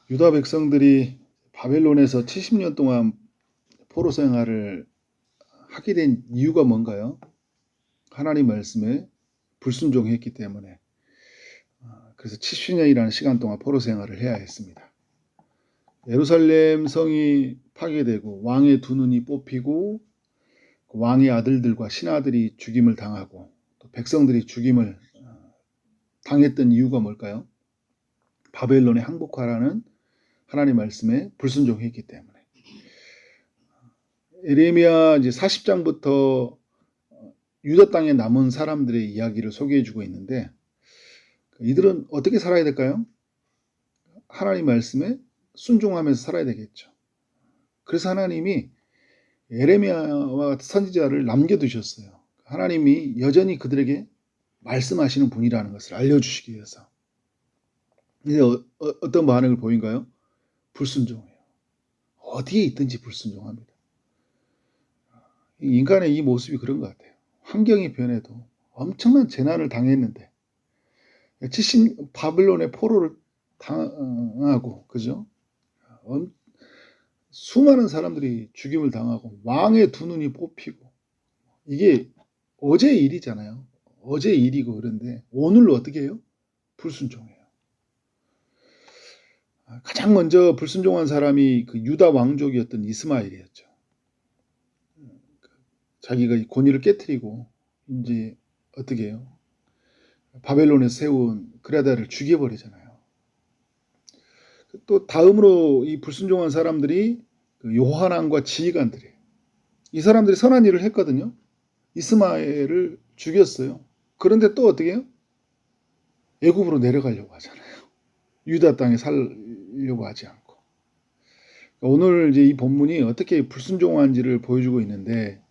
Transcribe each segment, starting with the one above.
유다 백성들이 바벨론에서 70년 동안 포로 생활을 하게 된 이유가 뭔가요? 하나님 말씀에 불순종했기 때문에. 그래서 70년이라는 시간 동안 포로 생활을 해야 했습니다. 예루살렘 성이 파괴되고 왕의 두 눈이 뽑히고 왕의 아들들과 신하들이 죽임을 당하고 또 백성들이 죽임을 당했던 이유가 뭘까요? 바벨론에 항복하라는 하나님 말씀에 불순종했기 때문에. 예레미야 이제 40장부터 유다 땅에 남은 사람들의 이야기를 소개해주고 있는데, 이들은 어떻게 살아야 될까요? 하나님 말씀에 순종하면서 살아야 되겠죠. 그래서 하나님이 예레미야와 같은 선지자를 남겨두셨어요. 하나님이 여전히 그들에게 말씀하시는 분이라는 것을 알려주시기 위해서. 이제 어떤 반응을 보인가요? 불순종해요. 어디에 있든지 불순종합니다. 인간의 이 모습이 그런 것 같아요. 환경이 변해도 엄청난 재난을 당했는데 70 바벨론의 포로를 당하고, 그죠? 수많은 사람들이 죽임을 당하고 왕의 두 눈이 뽑히고, 이게 어제의 일이잖아요. 어제의 일이고, 그런데 오늘 어떻게 해요? 불순종해요. 가장 먼저 불순종한 사람이 그 유다 왕족이었던 이스마엘이었죠. 자기가 권위를 깨트리고 이제 어떻게 해요? 바벨론에 세운 그레다를 죽여버리잖아요. 또 다음으로 이 불순종한 사람들이 요하난과 지휘관들이에요. 이 사람들이 선한 일을 했거든요. 이스마엘을 죽였어요. 그런데 또 어떻게 해요? 애굽으로 내려가려고 하잖아요. 유다 땅에 살려고 하지 않고. 오늘 이제 이 본문이 어떻게 불순종한지를 보여주고 있는데,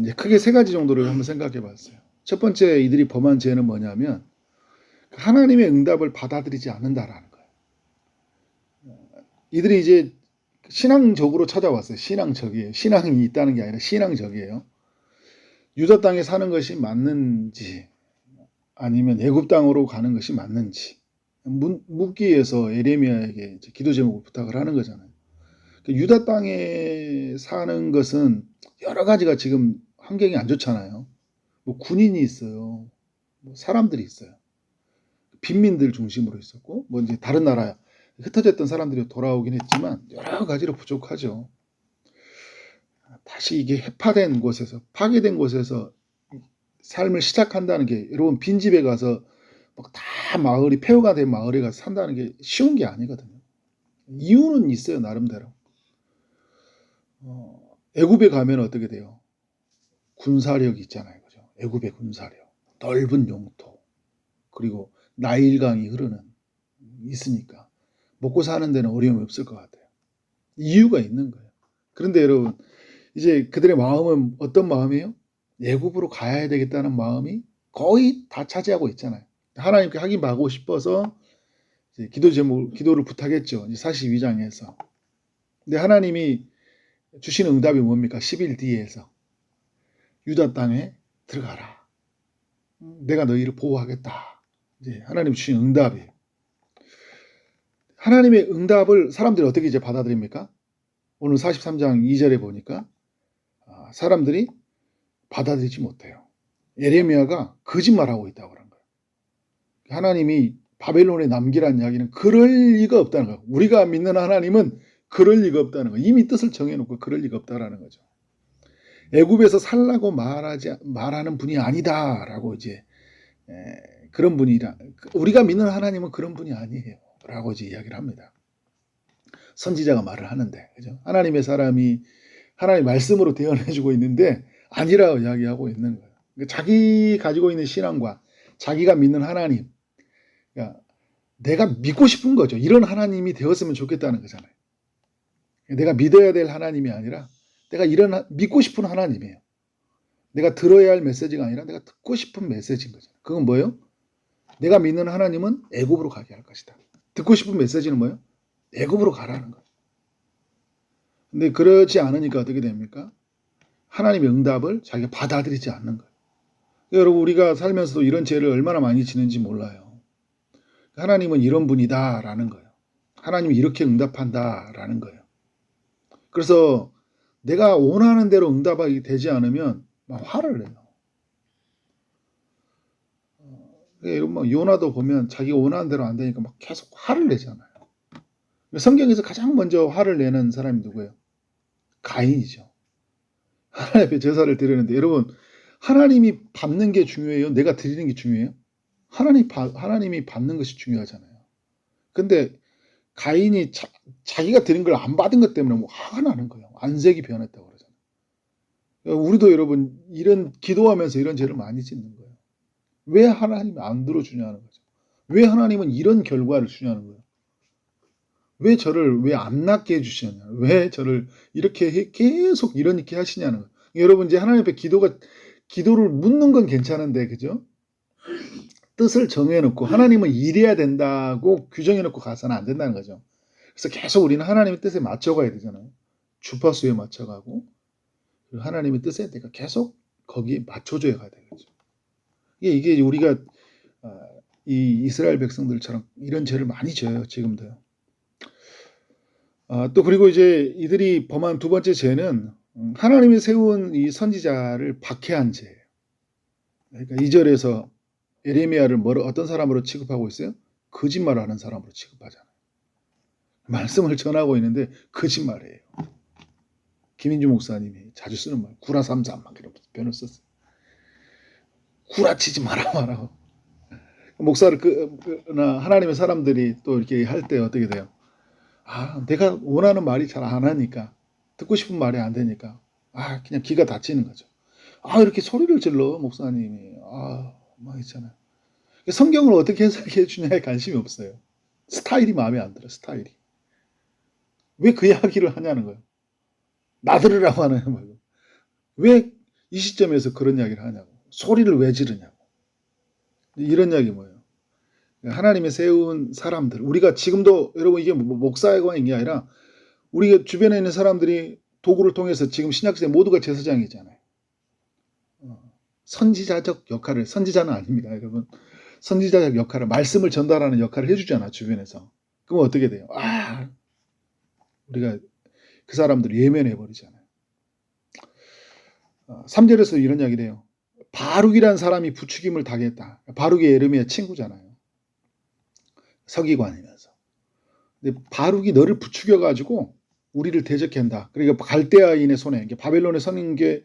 이제 크게 세 가지 정도를 한번 생각해 봤어요. 첫 번째, 이들이 범한 죄는 뭐냐면 하나님의 응답을 받아들이지 않는다라는 거예요. 이들이 이제 신앙적으로 찾아왔어요. 신앙적이에요. 신앙이 있다는 게 아니라 신앙적이에요. 유다 땅에 사는 것이 맞는지 아니면 애굽 땅으로 가는 것이 맞는지 묻기 위해서 예레미야에게 기도 제목을 부탁을 하는 거잖아요. 유다 땅에 사는 것은 여러 가지가 지금 환경이 안 좋잖아요. 뭐 군인이 있어요. 뭐 사람들이 있어요. 빈민들 중심으로 있었고, 뭐 이제 다른 나라 흩어졌던 사람들이 돌아오긴 했지만 여러 가지로 부족하죠. 다시 이게 해파된 곳에서, 파괴된 곳에서 삶을 시작한다는 게, 여러분 빈집에 가서 막 다 마을이 폐허가 된 마을에 가서 산다는 게 쉬운 게 아니거든요. 이유는 있어요, 나름대로. 애굽에 가면 어떻게 돼요? 군사력이 있잖아요, 그죠? 애굽의 군사력, 넓은 영토, 그리고 나일강이 흐르는 있으니까 먹고 사는 데는 어려움이 없을 것 같아요. 이유가 있는 거예요. 그런데 여러분, 이제 그들의 마음은 어떤 마음이에요? 애굽으로 가야 되겠다는 마음이 거의 다 차지하고 있잖아요. 하나님께 확인하고 싶어서 이제 기도를 부탁했죠. 42장에서. 근데 하나님이 주시는 응답이 뭡니까? 10일 뒤에서 유다 땅에 들어가라. 내가 너희를 보호하겠다. 이제 하나님 주신 응답이에요. 하나님의 응답을 사람들이 어떻게 이제 받아들입니까? 오늘 43장 2절에 보니까 사람들이 받아들이지 못해요. 예레미야가 거짓말하고 있다고 그런 거예요. 하나님이 바벨론에 남기라는 이야기는 그럴 리가 없다는 거예요. 우리가 믿는 하나님은 그럴 리가 없다는 거예요. 이미 뜻을 정해놓고 그럴 리가 없다라는 거죠. 애굽에서 살라고 말하는 분이 아니다라고 이제 그런 분이라, 우리가 믿는 하나님은 그런 분이 아니에요 라고 이제 이야기를 합니다. 선지자가 말을 하는데, 그죠? 하나님의 사람이 하나님의 말씀으로 대언해주고 있는데 아니라고 이야기하고 있는 거예요. 그러니까 자기 가지고 있는 신앙과 자기가 믿는 하나님, 그러니까 내가 믿고 싶은 거죠. 이런 하나님이 되었으면 좋겠다는 거잖아요. 내가 믿어야 될 하나님이 아니라 내가 믿고 싶은 하나님이에요. 내가 들어야 할 메시지가 아니라 내가 듣고 싶은 메시지인 거죠. 그건 뭐예요? 내가 믿는 하나님은 애굽으로 가게 할 것이다. 듣고 싶은 메시지는 뭐예요? 애굽으로 가라는 거예요. 근데 그러지 않으니까 어떻게 됩니까? 하나님의 응답을 자기가 받아들이지 않는 거예요. 여러분, 우리가 살면서도 이런 죄를 얼마나 많이 지는지 몰라요. 하나님은 이런 분이다라는 거예요. 하나님이 이렇게 응답한다라는 거예요. 그래서 내가 원하는 대로 응답하게 되지 않으면 막 화를 내요. 여러분 뭐 요나도 보면 자기가 원하는 대로 안 되니까 막 계속 화를 내잖아요. 성경에서 가장 먼저 화를 내는 사람이 누구예요? 가인이죠. 하나님 앞에 제사를 드리는데 여러분 하나님이 받는 게 중요해요? 내가 드리는 게 중요해요? 하나님이 받는 것이 중요하잖아요. 근데 가인이 자기가 드린 걸 안 받은 것 때문에 뭐 화가 나는 거예요. 안색이 변했다고 그러잖아요. 우리도 여러분 이런 기도하면서 이런 죄를 많이 짓는 거예요. 왜 하나님이 안 들어주냐는 거죠. 왜 하나님은 이런 결과를 주냐는 거예요. 왜 저를 왜 안 낫게 해주시냐, 왜 저를 이렇게 계속 이렇게 하시냐는 거예요. 여러분 이제 하나님 앞에 기도를 묻는 건 괜찮은데 그죠? 뜻을 정해놓고 하나님은 이래야 된다고 규정해놓고 가서는 안 된다는 거죠. 그래서 계속 우리는 하나님의 뜻에 맞춰가야 되잖아요. 주파수에 맞춰가고 하나님의 뜻에 내가 계속 거기에 맞춰줘야 가야 되겠죠. 이게 우리가 이 이스라엘 백성들처럼 이런 죄를 많이 져요. 지금도요. 또 그리고 이제 이들이 범한 두 번째 죄는 하나님이 세운 이 선지자를 박해한 죄예요. 그러니까 2절에서 예레미야를 어떤 사람으로 취급하고 있어요? 거짓말하는 사람으로 취급하잖아요. 말씀을 전하고 있는데 거짓말이에요. 김인주 목사님이 자주 쓰는 말, 구라삼삼 막 이런 표현을 썼어요. 구라치지 마라. 목사를 하나님의 사람들이 또 이렇게 할 때 어떻게 돼요? 내가 원하는 말이 잘 안 하니까, 듣고 싶은 말이 안 되니까, 그냥 귀가 닫히는 거죠. 이렇게 소리를 질러, 목사님이. 막 있잖아요. 성경을 어떻게 해석해 주냐에 관심이 없어요. 스타일이 마음에 안 들어, 스타일이. 왜 그 이야기를 하냐는 거예요. 나들으라고 하는 거예요. 왜 이 시점에서 그런 이야기를 하냐고. 소리를 왜 지르냐고. 이런 이야기 뭐예요? 하나님이 세운 사람들, 우리가 지금도 여러분 이게 목사에 관한 게 아니라 우리가 주변에 있는 사람들이 도구를 통해서 지금 신약시대 모두가 제사장이잖아요. 선지자적 역할을, 선지자는 아닙니다, 여러분. 선지자적 역할을, 말씀을 전달하는 역할을 해주잖아, 주변에서. 그럼 어떻게 돼요? 우리가 그 사람들을 예면해버리잖아요. 3절에서 이런 이야기를 해요. 바룩이란 사람이 부추김을 당했다. 바룩이 예레미야 친구잖아요. 서기관이면서. 근데 바룩이 너를 부추겨가지고 우리를 대적한다. 그러니까 갈대아인의 손에, 바벨론의 선인계에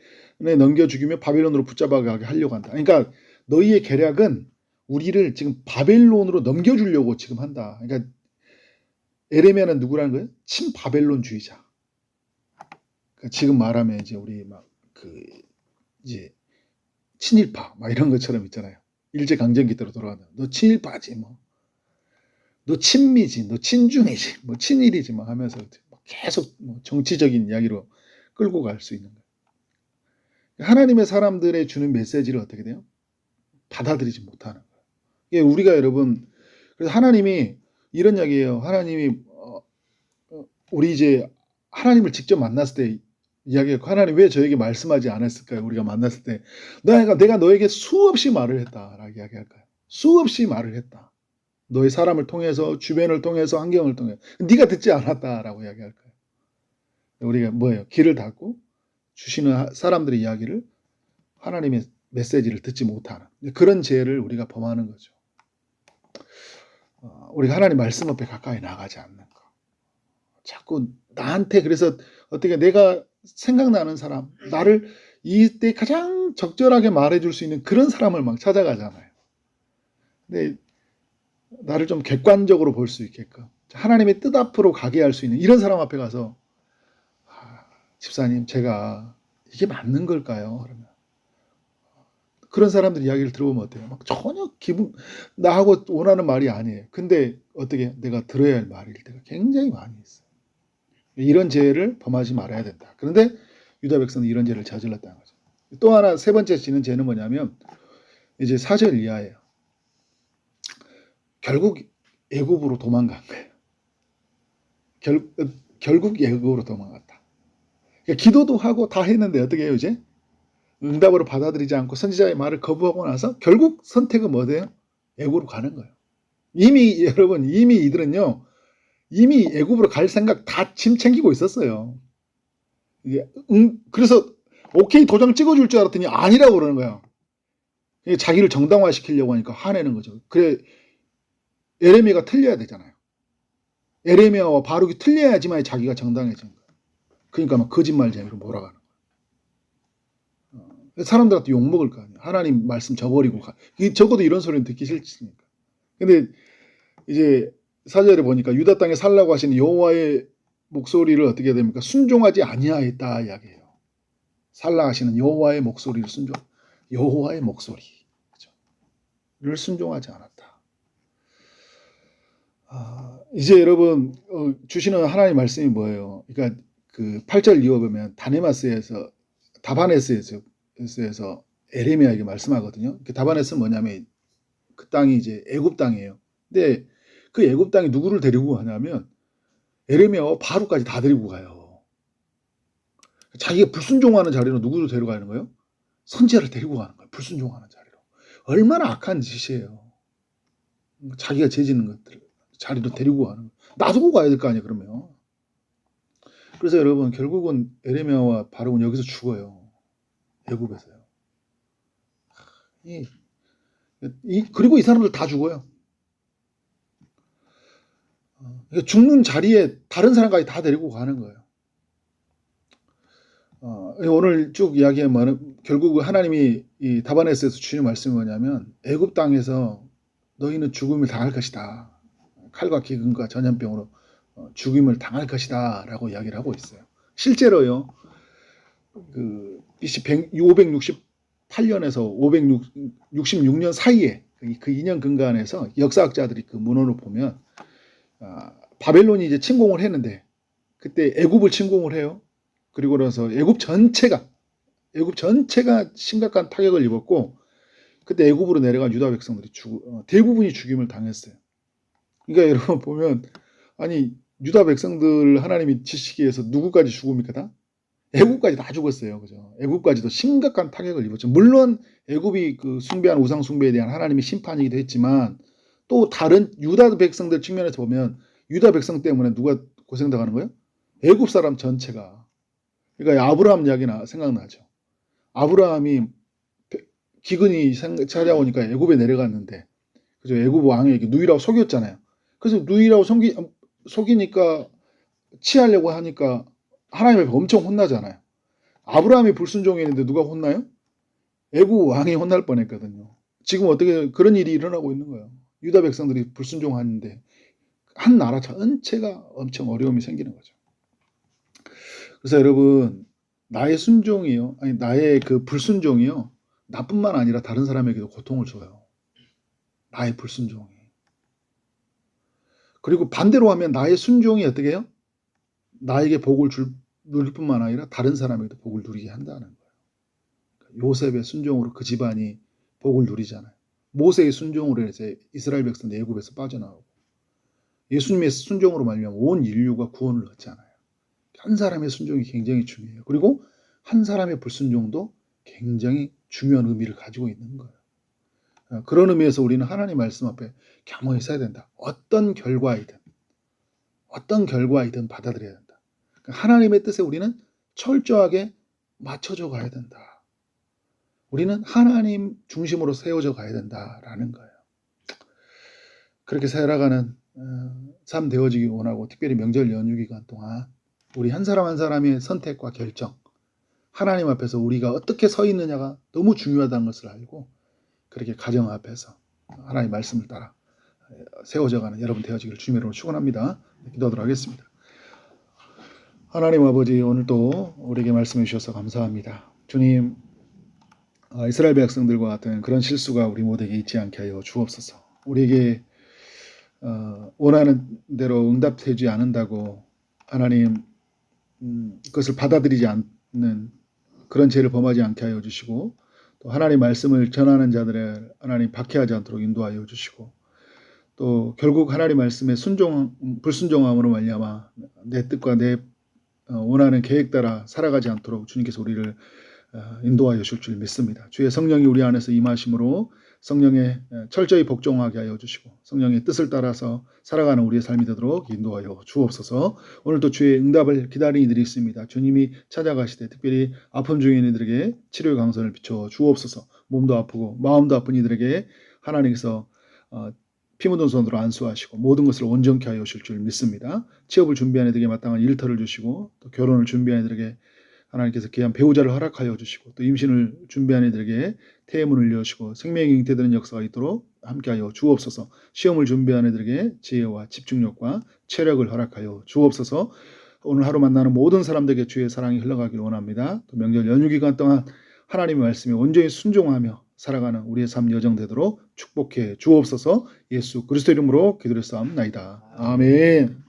넘겨 죽이며 바벨론으로 붙잡아가게 하려고 한다. 그러니까 너희의 계략은 우리를 지금 바벨론으로 넘겨주려고 지금 한다. 그러니까 에레미야는 누구라는 거예요? 친바벨론주의자. 그러니까 지금 말하면 이제 우리 이제 친일파 막 이런 것처럼 있잖아요. 일제 강점기 때로 돌아간다. 너 친일파지 뭐. 너 친미지, 너 친중이지, 뭐 친일이지 뭐 하면서 계속 정치적인 이야기로 끌고 갈 수 있는 거예요. 하나님의 사람들의 주는 메시지를 어떻게 돼요? 받아들이지 못하는 거예요. 우리가 여러분, 그래서 하나님이 이런 이야기예요. 하나님이 우리 이제 하나님을 직접 만났을 때 이야기하고 하나님 왜 저에게 말씀하지 않았을까요? 우리가 만났을 때 내가 너에게 수없이 말을 했다라고 이야기할까요? 수없이 말을 했다. 너의 사람을 통해서, 주변을 통해서, 환경을 통해서 네가 듣지 않았다라고 이야기할 거예요. 우리가 뭐예요? 귀를 닫고 주시는 사람들의 이야기를, 하나님의 메시지를 듣지 못하는 그런 죄를 우리가 범하는 거죠. 우리가 하나님 말씀 앞에 가까이 나가지 않는 거. 자꾸 나한테, 그래서 어떻게 내가 생각나는 사람, 나를 이때 가장 적절하게 말해줄 수 있는 그런 사람을 막 찾아가잖아요. 근데 나를 좀 객관적으로 볼 수 있게끔 하나님의 뜻 앞으로 가게 할 수 있는 이런 사람 앞에 가서 집사님 제가 이게 맞는 걸까요? 그러면 그런 사람들 이야기를 들어보면 어때요? 막 전혀 나하고 원하는 말이 아니에요. 근데 어떻게 내가 들어야 할 말일 때가 굉장히 많이 있어요. 이런 죄를 범하지 말아야 된다. 그런데 유다 백성은 이런 죄를 저질렀다는 거죠. 또 하나 세 번째 지는 죄는 뭐냐면 이제 4절 이하예요. 결국 애굽으로 도망간 거예요. 결국 애굽으로 도망갔다. 그러니까 기도도 하고 다 했는데 어떻게 해요 이제? 응답으로 받아들이지 않고 선지자의 말을 거부하고 나서 결국 선택은 뭐예요? 애굽으로 가는 거예요. 이미 여러분 이들은요 이미 애굽으로 갈 생각 다 짐 챙기고 있었어요. 이게 그래서 오케이 도장 찍어줄 줄 알았더니 아니라고 그러는 거야. 자기를 정당화시키려고 하니까 화내는 거죠. 그래 에레미야가 틀려야 되잖아요. 에레미야와 바룩이 틀려야지만 자기가 정당해지는 거예요. 그러니까 막 거짓말쟁이로 몰아가는 거예요. 사람들한테 욕먹을 거 아니에요. 하나님 말씀 저버리고 적어도 이런 소리는 듣기 싫으니까. 근데 이제 4절에 보니까 유다 땅에 살라고 하시는 여호와의 목소리를 어떻게 해야 됩니까? 순종하지 아니하였다 이야기해요. 살라 하시는 여호와의 목소리를 여호와의 목소리를 순종하지 않았다. 이제 여러분 주시는 하나님의 말씀이 뭐예요? 그러니까 그 8절 이어 보면 다바네스에서 에레미야에게 말씀하거든요. 그 다바네스는 뭐냐면 그 땅이 이제 애굽 땅이에요. 근데 그 애굽 땅이 누구를 데리고 가냐면 에레미야와 바룩까지 다 데리고 가요. 자기가 불순종하는 자리로 누구를 데려가는 거예요? 선지자를 데리고 가는 거예요. 불순종하는 자리로. 얼마나 악한 짓이에요. 자기가 죄지는 것들 자리로 데리고 가는 거예요. 놔두고 가야 될 거 아니에요. 그러면. 그래서 여러분 결국은 에레미야와 바룩은 여기서 죽어요. 애굽에서요. 그리고 이 사람들 다 죽어요. 죽는 자리에 다른 사람까지 다 데리고 가는 거예요. 오늘 쭉 이야기하면 결국 하나님이 이 다바네스에서 주신 말씀이 뭐냐면 애굽 땅에서 너희는 죽음을 당할 것이다. 칼과 기근과 전염병으로 죽임을 당할 것이다 라고 이야기를 하고 있어요. 실제로요. 그 BC 568년에서 566년 사이에 그 2년 근간에서 역사학자들이 그 문헌을 보면 바벨론이 이제 침공을 했는데 그때 애굽을 침공을 해요. 그리고 나서 애굽 전체가 심각한 타격을 입었고 그때 애굽으로 내려간 유다 백성들이 대부분이 죽임을 당했어요. 그러니까 여러분 보면 아니 유다 백성들 하나님이 지시기 위해서 누구까지 죽습니까? 다? 애굽까지 다 죽었어요. 그죠? 애굽까지도 심각한 타격을 입었죠. 물론 애굽이 그 숭배한 우상 숭배에 대한 하나님의 심판이기도 했지만 또 다른 유다 백성들 측면에서 보면 유다 백성 때문에 누가 고생당하는 거예요? 애굽 사람 전체가. 그러니까 아브라함 이야기나 생각나죠. 아브라함이 기근이 찾아오니까 애굽에 내려갔는데 그죠? 애굽 왕에게 누이라고 속였잖아요. 그래서 누이라고 속이니까 치하려고 하니까 하나님 앞에 엄청 혼나잖아요. 아브라함이 불순종했는데 누가 혼나요? 애굽 왕이 혼날 뻔했거든요. 지금 어떻게 그런 일이 일어나고 있는 거예요. 유다 백성들이 불순종하는데 한 나라 전체가 엄청 어려움이 생기는 거죠. 그래서 여러분 나의 순종이요, 아니 나의 그 불순종이요, 나뿐만 아니라 다른 사람에게도 고통을 줘요. 나의 불순종이. 그리고 반대로 하면 나의 순종이 어떻게 해요? 나에게 복을 누릴 뿐만 아니라 다른 사람에게도 복을 누리게 한다는 거예요. 요셉의 순종으로 그 집안이 복을 누리잖아요. 모세의 순종으로 이제 이스라엘 백성들 애굽에서 빠져나오고 예수님의 순종으로 말미암아 온 인류가 구원을 얻잖아요. 한 사람의 순종이 굉장히 중요해요. 그리고 한 사람의 불순종도 굉장히 중요한 의미를 가지고 있는 거예요. 그런 의미에서 우리는 하나님 말씀 앞에 겸허히 서야 된다. 어떤 결과이든 받아들여야 된다. 하나님의 뜻에 우리는 철저하게 맞춰져 가야 된다. 우리는 하나님 중심으로 세워져 가야 된다라는 거예요. 그렇게 살아가는 삶 되어지기 원하고 특별히 명절 연휴 기간 동안 우리 한 사람 한 사람의 선택과 결정, 하나님 앞에서 우리가 어떻게 서 있느냐가 너무 중요하다는 것을 알고 그렇게 가정 앞에서 하나님 말씀을 따라 세워져가는 여러분 되어지기를 주님으로 축원합니다. 기도하도록 하겠습니다. 하나님 아버지, 오늘도 우리에게 말씀해 주셔서 감사합니다. 주님, 이스라엘 백성들과 같은 그런 실수가 우리 모두에게 있지 않게 하여 주옵소서. 우리에게 원하는 대로 응답되지 않는다고 하나님 그것을 받아들이지 않는 그런 죄를 범하지 않게 하여 주시고 또 하나님 말씀을 전하는 자들을 하나님 박해하지 않도록 인도하여 주시고 또 결국 하나님 말씀에 불순종함으로 말미암아 내 뜻과 내 원하는 계획 따라 살아가지 않도록 주님께서 우리를 인도하여 주실 줄 믿습니다. 주의 성령이 우리 안에서 임하심으로 성령의 철저히 복종하게 하여 주시고 성령의 뜻을 따라서 살아가는 우리의 삶이 되도록 인도하여 주옵소서. 오늘도 주의 응답을 기다리는 이들이 있습니다. 주님이 찾아가시되 특별히 아픔 중인 이들에게 치료의 강선을 비춰 주옵소서. 몸도 아프고 마음도 아픈 이들에게 하나님께서 피 묻은 손으로 안수하시고 모든 것을 온전케 하여 주실 줄 믿습니다. 취업을 준비하는 이들에게 마땅한 일터를 주시고 또 결혼을 준비하는 이들에게 하나님께서 귀한 배우자를 허락하여 주시고 또 임신을 준비하는 이들에게 태문을 여시고 생명이 잉태되는 역사가 있도록 함께하여 주옵소서. 시험을 준비하는 이들에게 지혜와 집중력과 체력을 허락하여 주옵소서. 오늘 하루 만나는 모든 사람들에게 주의 사랑이 흘러가길 원합니다. 또 명절 연휴 기간 동안 하나님의 말씀에 온전히 순종하며 살아가는 우리의 삶 여정 되도록 축복해 주옵소서. 예수 그리스도 이름으로 기도를 싸움나이다. 아멘.